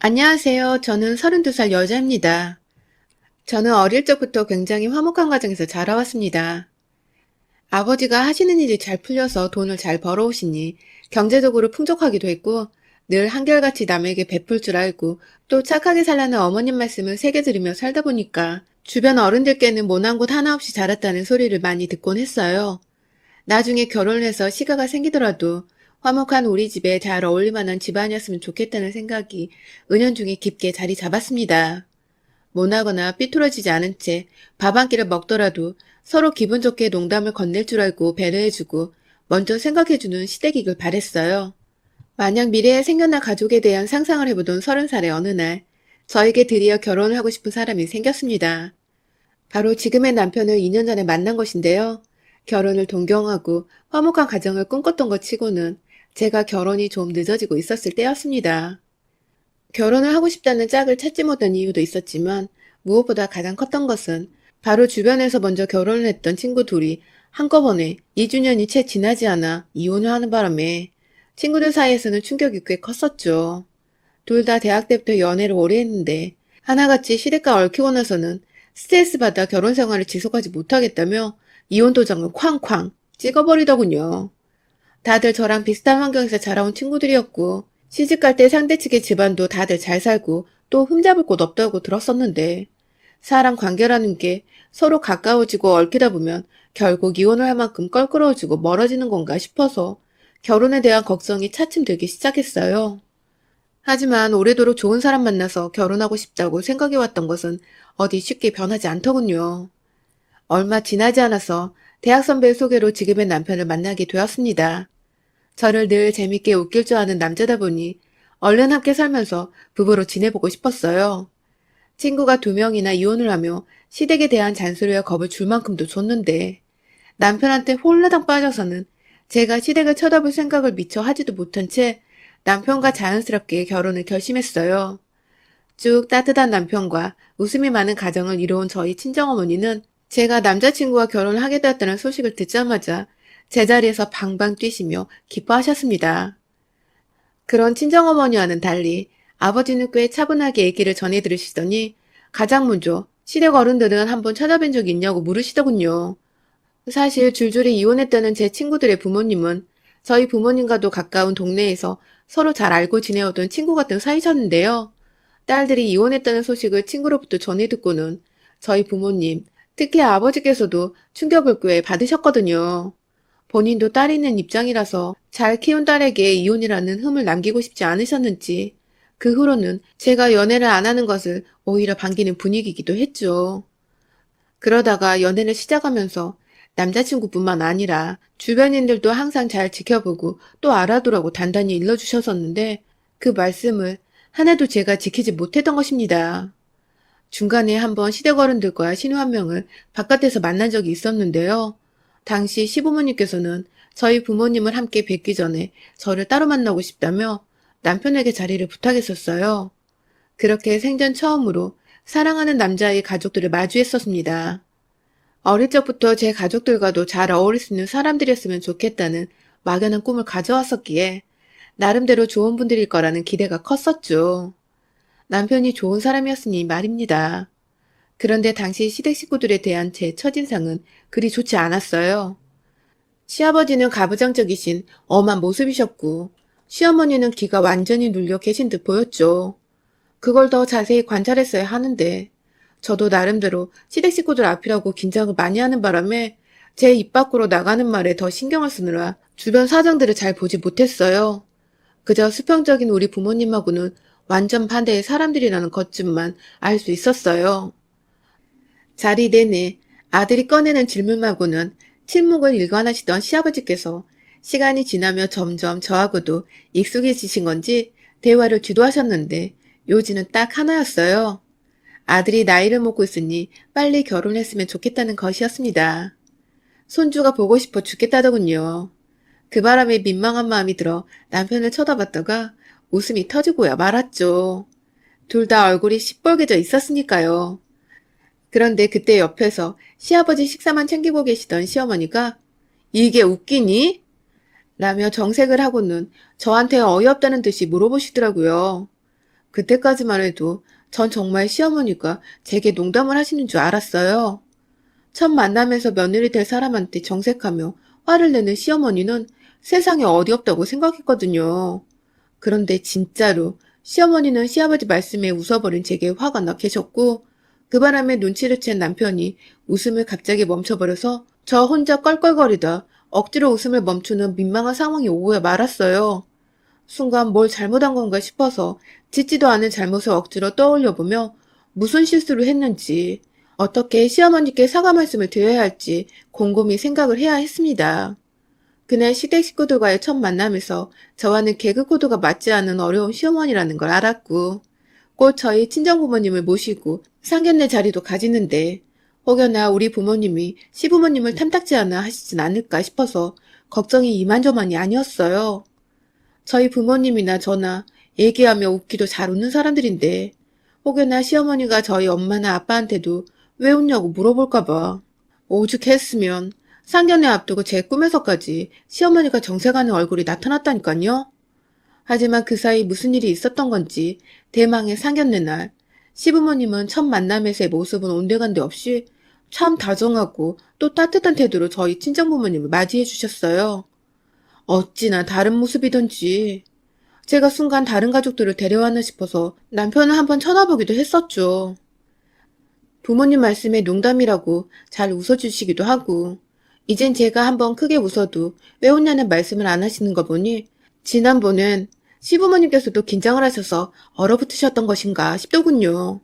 안녕하세요. 저는 32살 여자입니다. 저는 어릴 적부터 굉장히 화목한 가정에서 자라왔습니다. 아버지가 하시는 일이 잘 풀려서 돈을 잘 벌어오시니 경제적으로 풍족하기도 했고 늘 한결같이 남에게 베풀 줄 알고 또 착하게 살라는 어머님 말씀을 새겨 들으며 살다 보니까 주변 어른들께는 모난 곳 하나 없이 자랐다는 소리를 많이 듣곤 했어요. 나중에 결혼을 해서 시가가 생기더라도 화목한 우리 집에 잘 어울릴 만한 집안이었으면 좋겠다는 생각이 은연중에 깊게 자리 잡았습니다. 모나거나 삐뚤어지지 않은 채 밥 한 끼를 먹더라도 서로 기분 좋게 농담을 건넬 줄 알고 배려해주고 먼저 생각해주는 시댁이길 바랬어요. 만약 미래에 생겨날 가족에 대한 상상을 해보던 30살의 어느 날 저에게 드디어 결혼을 하고 싶은 사람이 생겼습니다. 바로 지금의 남편을 2년 전에 만난 것인데요. 결혼을 동경하고 화목한 가정을 꿈꿨던 것 치고는 제가 결혼이 좀 늦어지고 있었을 때였습니다. 결혼을 하고 싶다는 짝을 찾지 못한 이유도 있었지만 무엇보다 가장 컸던 것은 바로 주변에서 먼저 결혼을 했던 친구 둘이 한꺼번에 2주년이 채 지나지 않아 이혼을 하는 바람에 친구들 사이에서는 충격이 꽤 컸었죠. 둘 다 대학 때부터 연애를 오래 했는데 하나같이 시댁과 얽히고 나서는 스트레스 받아 결혼 생활을 지속하지 못하겠다며 이혼 도장을 쾅쾅 찍어버리더군요. 다들 저랑 비슷한 환경에서 자라온 친구들이었고 시집갈 때 상대 측의 집안도 다들 잘 살고 또 흠잡을 곳 없다고 들었었는데 사람 관계라는 게 서로 가까워지고 얽히다 보면 결국 이혼을 할 만큼 껄끄러워지고 멀어지는 건가 싶어서 결혼에 대한 걱정이 차츰 들기 시작했어요. 하지만 오래도록 좋은 사람 만나서 결혼하고 싶다고 생각해왔던 것은 어디 쉽게 변하지 않더군요. 얼마 지나지 않아서 대학 선배의 소개로 지금의 남편을 만나게 되었습니다. 저를 늘 재밌게 웃길 줄 아는 남자다 보니 얼른 함께 살면서 부부로 지내보고 싶었어요. 친구가 2명이나 이혼을 하며 시댁에 대한 잔소리와 겁을 줄 만큼도 줬는데 남편한테 홀라당 빠져서는 제가 시댁을 쳐다볼 생각을 미처 하지도 못한 채 남편과 자연스럽게 결혼을 결심했어요. 쭉 따뜻한 남편과 웃음이 많은 가정을 이뤄온 저희 친정어머니는 제가 남자친구와 결혼을 하게 되었다는 소식을 듣자마자 제자리에서 방방 뛰시며 기뻐하셨습니다. 그런 친정어머니와는 달리 아버지는 꽤 차분하게 얘기를 전해 들으시더니 가장 먼저 시댁 어른들은 한번 찾아뵌 적이 있냐고 물으시더군요. 사실 줄줄이 이혼했다는 제 친구들의 부모님은 저희 부모님과도 가까운 동네에서 서로 잘 알고 지내오던 친구 같은 사이셨는데요. 딸들이 이혼했다는 소식을 친구로부터 전해 듣고는 저희 부모님, 특히 아버지께서도 충격을 꽤 받으셨거든요. 본인도 딸이 있는 입장이라서 잘 키운 딸에게 이혼이라는 흠을 남기고 싶지 않으셨는지 그 후로는 제가 연애를 안 하는 것을 오히려 반기는 분위기이기도 했죠. 그러다가 연애를 시작하면서 남자친구뿐만 아니라 주변인들도 항상 잘 지켜보고 또 알아두라고 단단히 일러주셨었는데 그 말씀을 하나도 제가 지키지 못했던 것입니다. 중간에 한번 시댁 어른들과 신우 한 명을 바깥에서 만난 적이 있었는데요. 당시 시부모님께서는 저희 부모님을 함께 뵙기 전에 저를 따로 만나고 싶다며 남편에게 자리를 부탁했었어요. 그렇게 생전 처음으로 사랑하는 남자의 가족들을 마주했었습니다. 어릴 적부터 제 가족들과도 잘 어울릴 수 있는 사람들이었으면 좋겠다는 막연한 꿈을 가져왔었기에 나름대로 좋은 분들일 거라는 기대가 컸었죠. 남편이 좋은 사람이었으니 말입니다. 그런데 당시 시댁 식구들에 대한 제 첫인상은 그리 좋지 않았어요. 시아버지는 가부장적이신 엄한 모습이셨고 시어머니는 귀가 완전히 눌려 계신 듯 보였죠. 그걸 더 자세히 관찰했어야 하는데 저도 나름대로 시댁 식구들 앞이라고 긴장을 많이 하는 바람에 제 입 밖으로 나가는 말에 더 신경을 쓰느라 주변 사정들을 잘 보지 못했어요. 그저 수평적인 우리 부모님하고는 완전 반대의 사람들이라는 것쯤만 알 수 있었어요. 자리 내내 아들이 꺼내는 질문하고는 침묵을 일관하시던 시아버지께서 시간이 지나며 점점 저하고도 익숙해지신 건지 대화를 주도하셨는데 요지는 딱 하나였어요. 아들이 나이를 먹고 있으니 빨리 결혼했으면 좋겠다는 것이었습니다. 손주가 보고 싶어 죽겠다더군요. 그 바람에 민망한 마음이 들어 남편을 쳐다봤다가 웃음이 터지고야 말았죠. 둘 다 얼굴이 시뻘개져 있었으니까요. 그런데 그때 옆에서 시아버지 식사만 챙기고 계시던 시어머니가 이게 웃기니? 라며 정색을 하고는 저한테 어이없다는 듯이 물어보시더라고요. 그때까지만 해도 전 정말 시어머니가 제게 농담을 하시는 줄 알았어요. 첫 만남에서 며느리 될 사람한테 정색하며 화를 내는 시어머니는 세상에 어디 없다고 생각했거든요. 그런데 진짜로 시어머니는 시아버지 말씀에 웃어버린 제게 화가 나 계셨고 그 바람에 눈치를 챈 남편이 웃음을 갑자기 멈춰버려서 저 혼자 껄껄거리다 억지로 웃음을 멈추는 민망한 상황이 오고 말았어요. 순간 뭘 잘못한 건가 싶어서 짓지도 않은 잘못을 억지로 떠올려보며 무슨 실수를 했는지 어떻게 시어머니께 사과 말씀을 드려야 할지 곰곰이 생각을 해야 했습니다. 그날 시댁 식구들과의 첫 만남에서 저와는 개그 코드가 맞지 않는 어려운 시어머니라는 걸 알았고 곧 저희 친정부모님을 모시고 상견례 자리도 가지는데 혹여나 우리 부모님이 시부모님을 탐탁지 않아 하시진 않을까 싶어서 걱정이 이만저만이 아니었어요. 저희 부모님이나 저나 얘기하며 웃기도 잘 웃는 사람들인데 혹여나 시어머니가 저희 엄마나 아빠한테도 왜 웃냐고 물어볼까봐 오죽했으면 상견례 앞두고 제 꿈에서까지 시어머니가 정색하는 얼굴이 나타났다니까요. 하지만 그 사이 무슨 일이 있었던 건지 대망의 상견례 날 시부모님은 첫 만남에서의 모습은 온데간데 없이 참 다정하고 또 따뜻한 태도로 저희 친정부모님을 맞이해 주셨어요. 어찌나 다른 모습이던지 제가 순간 다른 가족들을 데려왔나 싶어서 남편을 한번 쳐다보기도 했었죠. 부모님 말씀에 농담이라고 잘 웃어주시기도 하고 이젠 제가 한번 크게 웃어도 왜 웃냐는 말씀을 안 하시는 거 보니 지난번엔 시부모님께서도 긴장을 하셔서 얼어붙으셨던 것인가 싶더군요.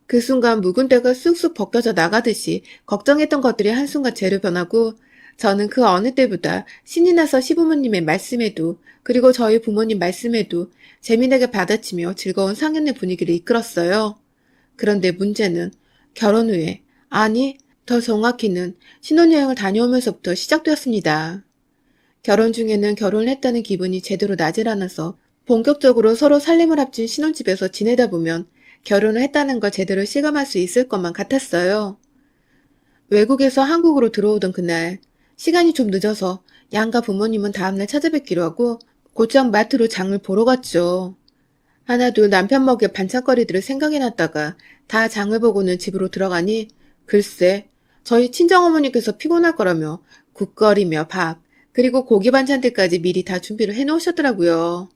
그 순간 묵은 때가 쑥쑥 벗겨져 나가듯이 걱정했던 것들이 한순간 재로 변하고 저는 그 어느 때보다 신이 나서 시부모님의 말씀에도 그리고 저희 부모님 말씀에도 재미나게 받아치며 즐거운 상견례 분위기를 이끌었어요. 그런데 문제는 결혼 후에, 아니 더 정확히는 신혼여행을 다녀오면서부터 시작되었습니다. 결혼 중에는 결혼을 했다는 기분이 제대로 나질 않아서 본격적으로 서로 살림을 합친 신혼집에서 지내다 보면 결혼을 했다는 걸 제대로 실감할 수 있을 것만 같았어요. 외국에서 한국으로 들어오던 그날 시간이 좀 늦어서 양가 부모님은 다음날 찾아뵙기로 하고 곧장 마트로 장을 보러 갔죠. 하나둘 남편 먹일 반찬거리들을 생각해놨다가 다 장을 보고는 집으로 들어가니 글쎄 저희 친정어머니께서 피곤할 거라며 국거리며 밥 그리고 고기 반찬들까지 미리 다 준비를 해놓으셨더라고요.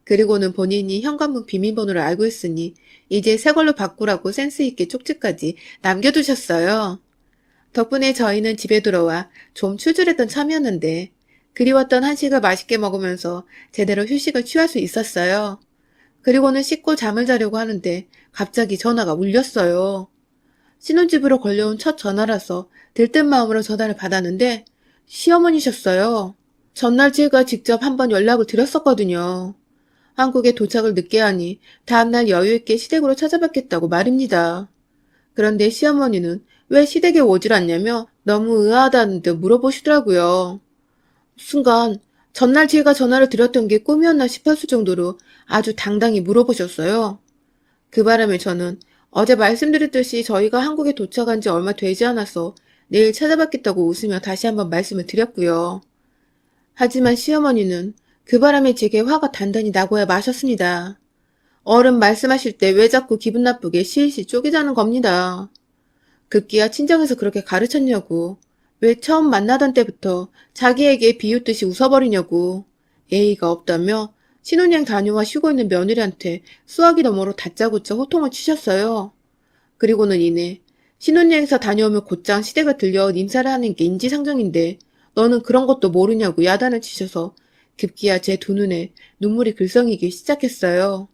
그리고는 본인이 현관문 비밀번호를 알고 있으니 이제 새 걸로 바꾸라고 센스있게 쪽지까지 남겨두셨어요. 덕분에 저희는 집에 들어와 좀 출출했던 참이었는데 그리웠던 한식을 맛있게 먹으면서 제대로 휴식을 취할 수 있었어요. 그리고는 씻고 잠을 자려고 하는데 갑자기 전화가 울렸어요. 신혼집으로 걸려온 첫 전화라서 들뜬 마음으로 전화를 받았는데 시어머니셨어요. 전날 제가 직접 한번 연락을 드렸었거든요. 한국에 도착을 늦게 하니 다음날 여유있게 시댁으로 찾아뵙겠다고 말입니다. 그런데 시어머니는 왜 시댁에 오질 않냐며 너무 의아하다는 듯 물어보시더라고요. 순간 전날 제가 전화를 드렸던 게 꿈이었나 싶었을 정도로 아주 당당히 물어보셨어요. 그 바람에 저는 어제 말씀드렸듯이 저희가 한국에 도착한 지 얼마 되지 않아서 내일 찾아뵙겠다고 웃으며 다시 한번 말씀을 드렸고요. 하지만 시어머니는 그 바람에 제게 화가 단단히 나고야 마셨습니다. 어른 말씀하실 때 왜 자꾸 기분 나쁘게 실실 쪼개자는 겁니다. 급기야 친정에서 그렇게 가르쳤냐고. 왜 처음 만나던 때부터 자기에게 비웃듯이 웃어버리냐고. 예의가 없다며 신혼여행 다녀와 쉬고 있는 며느리한테 수화기 너머로 다짜고짜 호통을 치셨어요. 그리고는 이내 신혼여행사 다녀오면 곧장 시댁을 들려 인사를 하는 게 인지상정인데 너는 그런 것도 모르냐고 야단을 치셔서 급기야 제 두 눈에 눈물이 글썽이기 시작했어요.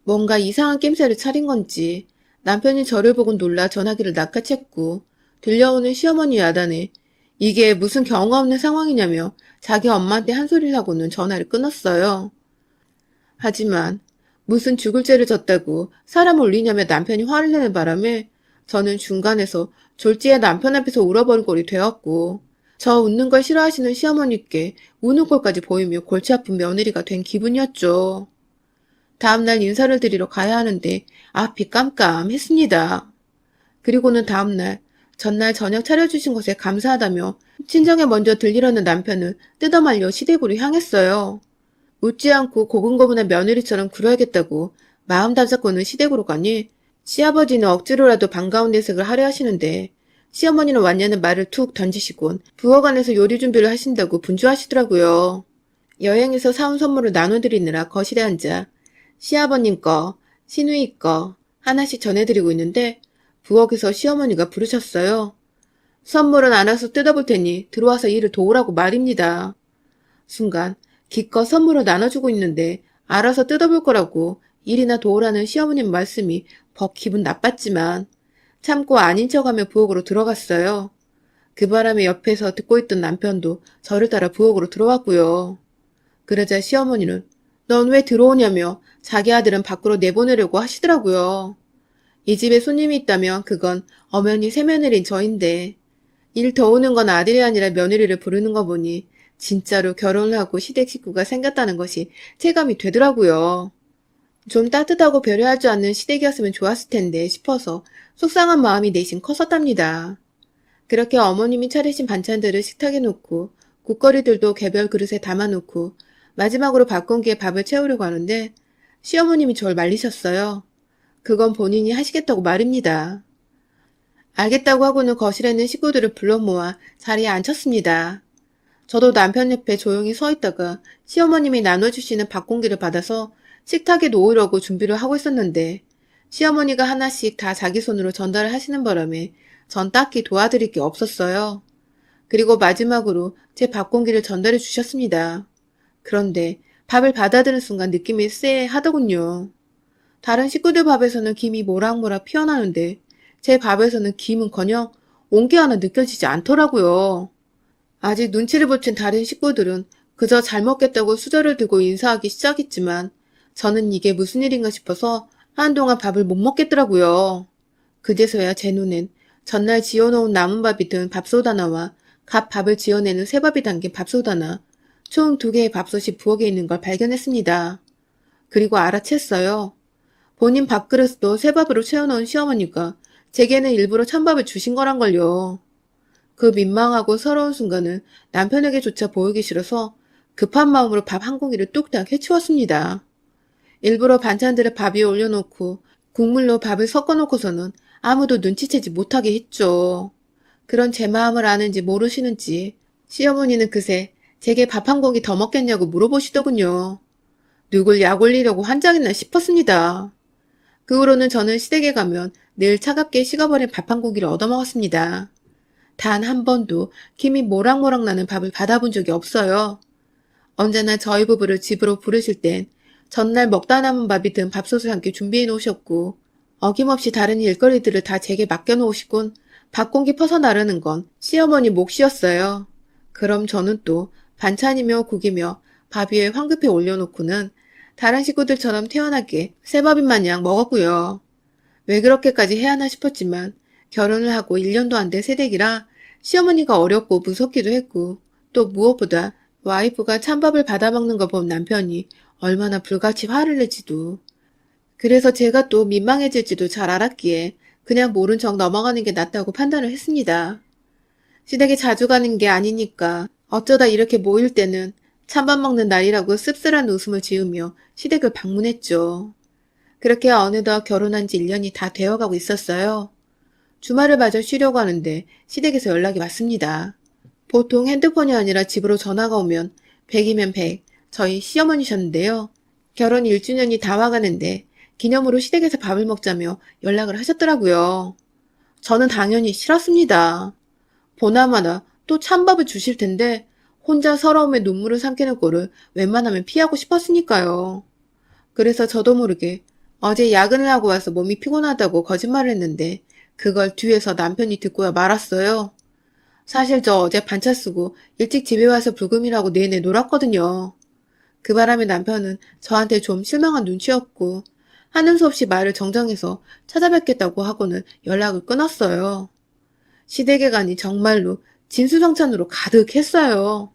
뭔가 이상한 낌새를 차린 건지 남편이 저를 보고 놀라 전화기를 낚아챘고 들려오는 시어머니 야단에 이게 무슨 경험 없는 상황이냐며 자기 엄마한테 한 소리를 하고는 전화를 끊었어요. 하지만 무슨 죽을 죄를 졌다고 사람을 울리냐며 남편이 화를 내는 바람에 저는 중간에서 졸지에 남편 앞에서 울어버린 꼴이 되었고 저 웃는 걸 싫어하시는 시어머니께 우는 꼴까지 보이며 골치 아픈 며느리가 된 기분이었죠. 다음날 인사를 드리러 가야 하는데 앞이 깜깜했습니다. 그리고는 다음날 전날 저녁 차려주신 것에 감사하다며 친정에 먼저 들리려는 남편을 뜯어말려 시댁으로 향했어요. 웃지 않고 고분고분한 며느리처럼 굴어야겠다고 마음 다잡고는 시댁으로 가니 시아버지는 억지로라도 반가운 내색을 하려 하시는데 시어머니는 왔냐는 말을 툭 던지시곤 부엌안에서 요리 준비를 하신다고 분주하시더라고요. 여행에서 사온 선물을 나눠드리느라 거실에 앉아 시아버님 거, 시누이 거 하나씩 전해드리고 있는데 부엌에서 시어머니가 부르셨어요. 선물은 알아서 뜯어볼 테니 들어와서 일을 도우라고 말입니다. 순간 기껏 선물을 나눠주고 있는데 알아서 뜯어볼 거라고 일이나 도우라는 시어머님 말씀이 벅 기분 나빴지만 참고 아닌 척하며 부엌으로 들어갔어요. 그 바람에 옆에서 듣고 있던 남편도 저를 따라 부엌으로 들어왔고요. 그러자 시어머니는 넌 왜 들어오냐며 자기 아들은 밖으로 내보내려고 하시더라고요. 이 집에 손님이 있다면 그건 엄연히 새며느리인 저인데 일 도우는 건 아들이 아니라 며느리를 부르는 거 보니 진짜로 결혼을 하고 시댁 식구가 생겼다는 것이 체감이 되더라고요. 좀 따뜻하고 배려할 줄 아는 시댁이었으면 좋았을 텐데 싶어서 속상한 마음이 내심 컸었답니다. 그렇게 어머님이 차리신 반찬들을 식탁에 놓고 국거리들도 개별 그릇에 담아놓고 마지막으로 밥 공기에 밥을 채우려고 하는데 시어머님이 저를 말리셨어요. 그건 본인이 하시겠다고 말입니다. 알겠다고 하고는 거실에 있는 식구들을 불러 모아 자리에 앉혔습니다. 저도 남편 옆에 조용히 서 있다가 시어머님이 나눠주시는 밥 공기를 받아서 식탁에 놓으려고 준비를 하고 있었는데 시어머니가 하나씩 다 자기 손으로 전달을 하시는 바람에 전 딱히 도와드릴 게 없었어요. 그리고 마지막으로 제 밥 공기를 전달해 주셨습니다. 그런데 밥을 받아드는 순간 느낌이 쎄하더군요. 다른 식구들 밥에서는 김이 모락모락 피어나는데 제 밥에서는 김은커녕 온기 하나 느껴지지 않더라고요. 아직 눈치를 못 챈 다른 식구들은 그저 잘 먹겠다고 수저를 들고 인사하기 시작했지만 저는 이게 무슨 일인가 싶어서 한동안 밥을 못 먹겠더라고요. 그제서야 제 눈엔 전날 지어놓은 남은 밥이 든 밥솥 하나와 갓 밥을 지어내는 새밥이 담긴 밥솥 하나, 총 2개의 밥솥이 부엌에 있는 걸 발견했습니다. 그리고 알아챘어요. 본인 밥그릇도 새밥으로 채워놓은 시어머니가 제게는 일부러 찬밥을 주신 거란걸요. 그 민망하고 서러운 순간은 남편에게조차 보이기 싫어서 급한 마음으로 밥 한 공기를 뚝딱 해치웠습니다. 일부러 반찬들을 밥 위에 올려놓고 국물로 밥을 섞어놓고서는 아무도 눈치채지 못하게 했죠. 그런 제 마음을 아는지 모르시는지 시어머니는 그새 제게 밥 한 공기 더 먹겠냐고 물어보시더군요. 누굴 약 올리려고 환장했나 싶었습니다. 그 후로는 저는 시댁에 가면 늘 차갑게 식어버린 밥 한 공기를 얻어먹었습니다. 단 한 번도 김이 모락모락 나는 밥을 받아본 적이 없어요. 언제나 저희 부부를 집으로 부르실 땐 전날 먹다 남은 밥이 든 밥솥을 함께 준비해 놓으셨고 어김없이 다른 일거리들을 다 제게 맡겨놓으시곤 밥 공기 퍼서 나르는 건 시어머니 몫이었어요. 그럼 저는 또 반찬이며 국이며 밥 위에 황급히 올려놓고는 다른 식구들처럼 태연하게 새밥인 마냥 먹었고요. 왜 그렇게까지 해야 하나 싶었지만 결혼을 하고 1년도 안 된 새댁이라 시어머니가 어렵고 무섭기도 했고 또 무엇보다 와이프가 찬밥을 받아먹는 거 본 남편이 얼마나 불같이 화를 낼지도 그래서 제가 또 민망해질지도 잘 알았기에 그냥 모른 척 넘어가는 게 낫다고 판단을 했습니다. 시댁에 자주 가는 게 아니니까 어쩌다 이렇게 모일 때는 찬밥 먹는 날이라고 씁쓸한 웃음을 지으며 시댁을 방문했죠. 그렇게 어느덧 결혼한 지 1년이 다 되어가고 있었어요. 주말을 마저 쉬려고 하는데 시댁에서 연락이 왔습니다. 보통 핸드폰이 아니라 집으로 전화가 오면 100이면 100, 저희 시어머니셨는데요. 결혼 1주년이 다 와가는데 기념으로 시댁에서 밥을 먹자며 연락을 하셨더라고요. 저는 당연히 싫었습니다. 보나마나 또 찬밥을 주실 텐데 혼자 서러움에 눈물을 삼키는 꼴을 웬만하면 피하고 싶었으니까요. 그래서 저도 모르게 어제 야근을 하고 와서 몸이 피곤하다고 거짓말을 했는데 그걸 뒤에서 남편이 듣고야 말았어요. 사실 저 어제 반차 쓰고 일찍 집에 와서 불금이라고 내내 놀았거든요. 그 바람에 남편은 저한테 좀 실망한 눈치였고 하는 수 없이 말을 정정해서 찾아뵙겠다고 하고는 연락을 끊었어요. 시댁에 가니 정말로 진수성찬으로 가득했어요.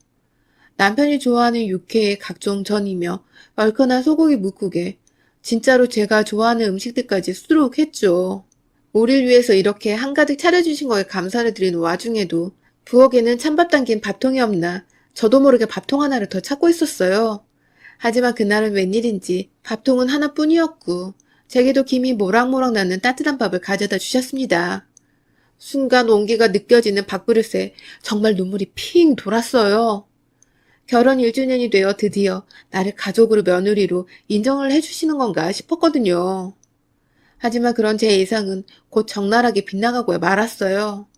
남편이 좋아하는 육회에 각종 전이며 얼큰한 소고기 뭇국에 진짜로 제가 좋아하는 음식들까지 수두룩 했죠. 우릴 위해서 이렇게 한가득 차려주신 거에 감사를 드리는 와중에도 부엌에는 찬밥 담긴 밥통이 없나 저도 모르게 밥통 하나를 더 찾고 있었어요. 하지만 그날은 웬일인지 밥통은 하나뿐이었고 제게도 김이 모락모락 나는 따뜻한 밥을 가져다 주셨습니다. 순간 온기가 느껴지는 밥그릇에 정말 눈물이 핑 돌았어요. 결혼 1주년이 되어 드디어 나를 가족으로 며느리로 인정을 해주시는 건가 싶었거든요. 하지만 그런 제 예상은 곧 적나라하게 빗나가고 말았어요.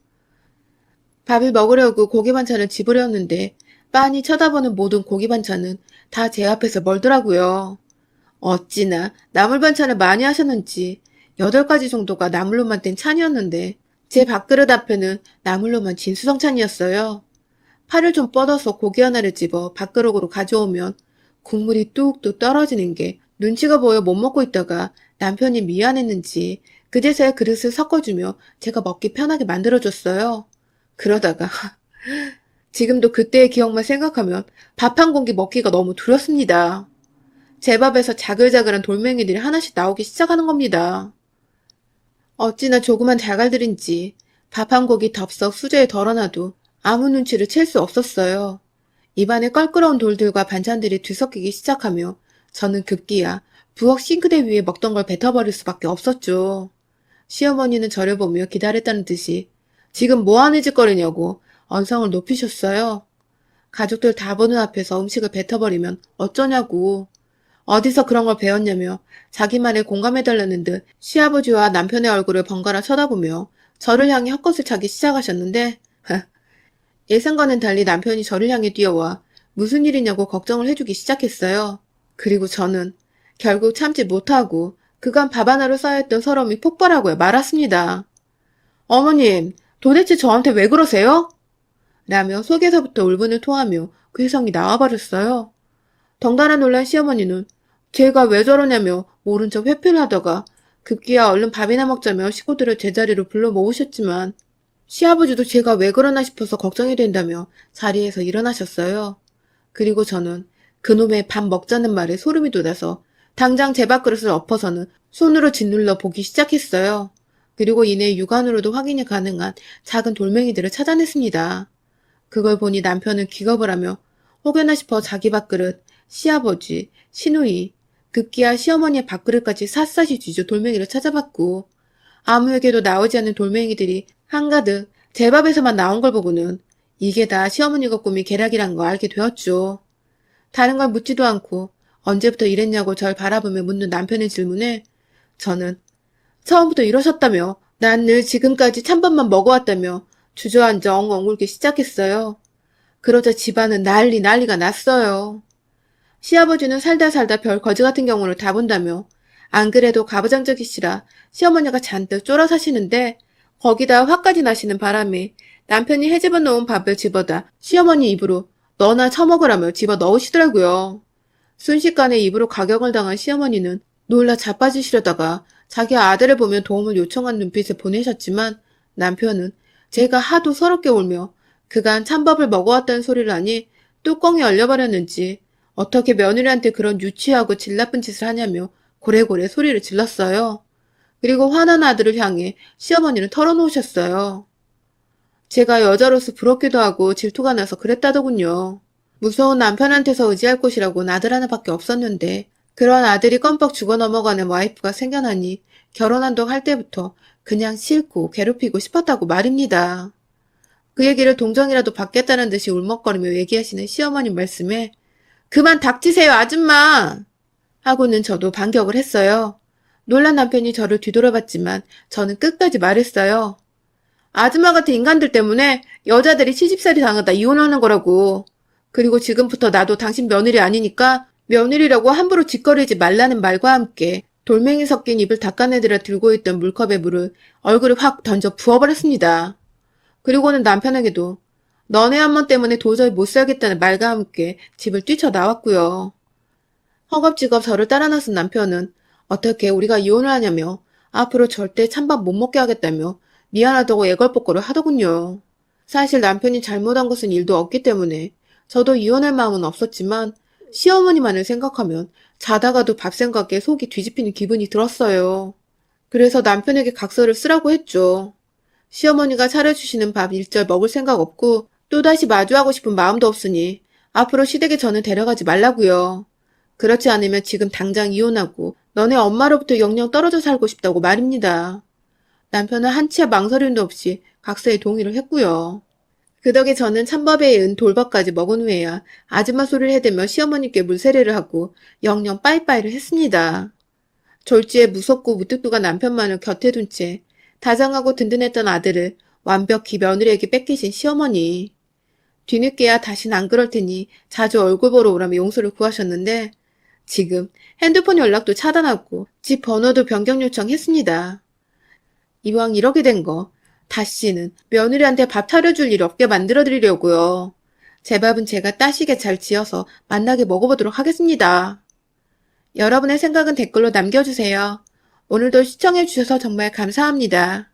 밥을 먹으려고 고기 반찬을 집으려는데 빤히 쳐다보는 모든 고기 반찬은 다 제 앞에서 멀더라고요. 어찌나 나물 반찬을 많이 하셨는지 8가지 정도가 나물로만 된 찬이었는데 제 밥그릇 앞에는 나물로만 진수성찬이었어요. 팔을 좀 뻗어서 고기 하나를 집어 밥그릇으로 가져오면 국물이 뚝뚝 떨어지는 게 눈치가 보여 못 먹고 있다가 남편이 미안했는지 그제서야 그릇을 섞어주며 제가 먹기 편하게 만들어줬어요. 그러다가 지금도 그때의 기억만 생각하면 밥 한 공기 먹기가 너무 두렵습니다. 제 밥에서 자글자글한 돌멩이들이 하나씩 나오기 시작하는 겁니다. 어찌나 조그만 달걀들인지 밥 한 공기 덥석 수저에 덜어놔도 아무 눈치를 챌 수 없었어요. 입안에 껄끄러운 돌들과 반찬들이 뒤섞이기 시작하며 저는 급기야 부엌 싱크대 위에 먹던 걸 뱉어버릴 수밖에 없었죠. 시어머니는 저를 보며 기다렸다는 듯이 지금 뭐하는 짓거리냐고 언성을 높이셨어요. 가족들 다 보는 앞에서 음식을 뱉어버리면 어쩌냐고. 어디서 그런 걸 배웠냐며 자기 말에 공감해달라는 듯 시아버지와 남편의 얼굴을 번갈아 쳐다보며 저를 향해 헛것을 차기 시작하셨는데 예상과는 달리 남편이 저를 향해 뛰어와 무슨 일이냐고 걱정을 해주기 시작했어요. 그리고 저는 결국 참지 못하고 그간 밥 하나로 쌓였던 서러움이 폭발하고 말았습니다. 어머님, 도대체 저한테 왜 그러세요? 라며 속에서부터 울분을 토하며 괴성이 나와버렸어요. 덩달아 놀란 시어머니는 제가 왜 저러냐며 모른 척 회피를 하다가 급기야 얼른 밥이나 먹자며 식구들을 제자리로 불러 모으셨지만 시아버지도 제가 왜 그러나 싶어서 걱정이 된다며 자리에서 일어나셨어요. 그리고 저는 그놈의 밥 먹자는 말에 소름이 돋아서 당장 제 밥그릇을 엎어서는 손으로 짓눌러 보기 시작했어요. 그리고 이내 육안으로도 확인이 가능한 작은 돌멩이들을 찾아냈습니다. 그걸 보니 남편은 기겁을 하며 혹여나 싶어 자기 밥그릇, 시아버지, 시누이, 급기야 시어머니의 밥그릇까지 샅샅이 뒤져 돌멩이를 찾아봤고 아무에게도 나오지 않는 돌멩이들이 한가득 제 밥에서만 나온 걸 보고는 이게 다 시어머니가 꾸민 계략이란 거 알게 되었죠. 다른 걸 묻지도 않고 언제부터 이랬냐고 절 바라보며 묻는 남편의 질문에 저는 처음부터 이러셨다며 난 늘 지금까지 찬밥만 먹어왔다며 주저앉아 엉엉 울기 시작했어요. 그러자 집안은 난리가 났어요. 시아버지는 살다 별 거지 같은 경우를 다 본다며 안 그래도 가부장적이시라 시어머니가 잔뜩 쫄아 사시는데 거기다 화까지 나시는 바람에 남편이 헤집어 놓은 밥을 집어다 시어머니 입으로 너나 처먹으라며 집어 넣으시더라고요. 순식간에 입으로 가격을 당한 시어머니는 놀라 자빠지시려다가 자기 아들을 보며 도움을 요청한 눈빛을 보내셨지만 남편은 제가 하도 서럽게 울며 그간 찬밥을 먹어왔다는 소리를 하니 뚜껑이 열려버렸는지 어떻게 며느리한테 그런 유치하고 질 나쁜 짓을 하냐며 고래고래 소리를 질렀어요. 그리고 화난 아들을 향해 시어머니를 털어놓으셨어요. 제가 여자로서 부럽기도 하고 질투가 나서 그랬다더군요. 무서운 남편한테서 의지할 곳이라고는 아들 하나밖에 없었는데 그런 아들이 껌뻑 죽어 넘어가는 와이프가 생겨나니 결혼한다고 할 때부터 그냥 싫고 괴롭히고 싶었다고 말입니다. 그 얘기를 동정이라도 받겠다는 듯이 울먹거리며 얘기하시는 시어머님 말씀에 그만 닥치세요 아줌마! 하고는 저도 반격을 했어요. 놀란 남편이 저를 뒤돌아봤지만 저는 끝까지 말했어요. 아줌마 같은 인간들 때문에 여자들이 시집살이 당하다 이혼하는 거라고. 그리고 지금부터 나도 당신 며느리 아니니까 며느리라고 함부로 짓거리지 말라는 말과 함께 돌멩이 섞인 입을 닦아내들어 들고 있던 물컵에 물을 얼굴에 확 던져 부어버렸습니다. 그리고는 남편에게도 너네 한번 때문에 도저히 못 살겠다는 말과 함께 집을 뛰쳐나왔고요. 허겁지겁 저를 따라 나선 남편은 어떻게 우리가 이혼을 하냐며 앞으로 절대 찬밥 못 먹게 하겠다며 미안하다고 애걸복걸을 하더군요. 사실 남편이 잘못한 것은 일도 없기 때문에 저도 이혼할 마음은 없었지만 시어머니만을 생각하면 자다가도 밥 생각에 속이 뒤집히는 기분이 들었어요. 그래서 남편에게 각서를 쓰라고 했죠. 시어머니가 차려주시는 밥 일절 먹을 생각 없고 또다시 마주하고 싶은 마음도 없으니 앞으로 시댁에 저는 데려가지 말라고요. 그렇지 않으면 지금 당장 이혼하고 너네 엄마로부터 영영 떨어져 살고 싶다고 말입니다. 남편은 한치의 망설임도 없이 각서에 동의를 했고요. 그 덕에 저는 찬밥에 은 돌밥까지 먹은 후에야 아줌마 소리를 해대며 시어머니께 물세례를 하고 영영 빠이빠이를 했습니다. 졸지에 무섭고 무뚝뚝한 남편만을 곁에 둔 채 다정하고 든든했던 아들을 완벽히 며느리에게 뺏기신 시어머니. 뒤늦게야 다신 안 그럴 테니 자주 얼굴 보러 오라며 용서를 구하셨는데 지금 핸드폰 연락도 차단하고 집 번호도 변경 요청했습니다. 이왕 이렇게 된 거 다시는 며느리한테 밥 차려줄 일 없게 만들어드리려고요. 제 밥은 제가 따시게 잘 지어서 맛나게 먹어보도록 하겠습니다. 여러분의 생각은 댓글로 남겨주세요. 오늘도 시청해주셔서 정말 감사합니다.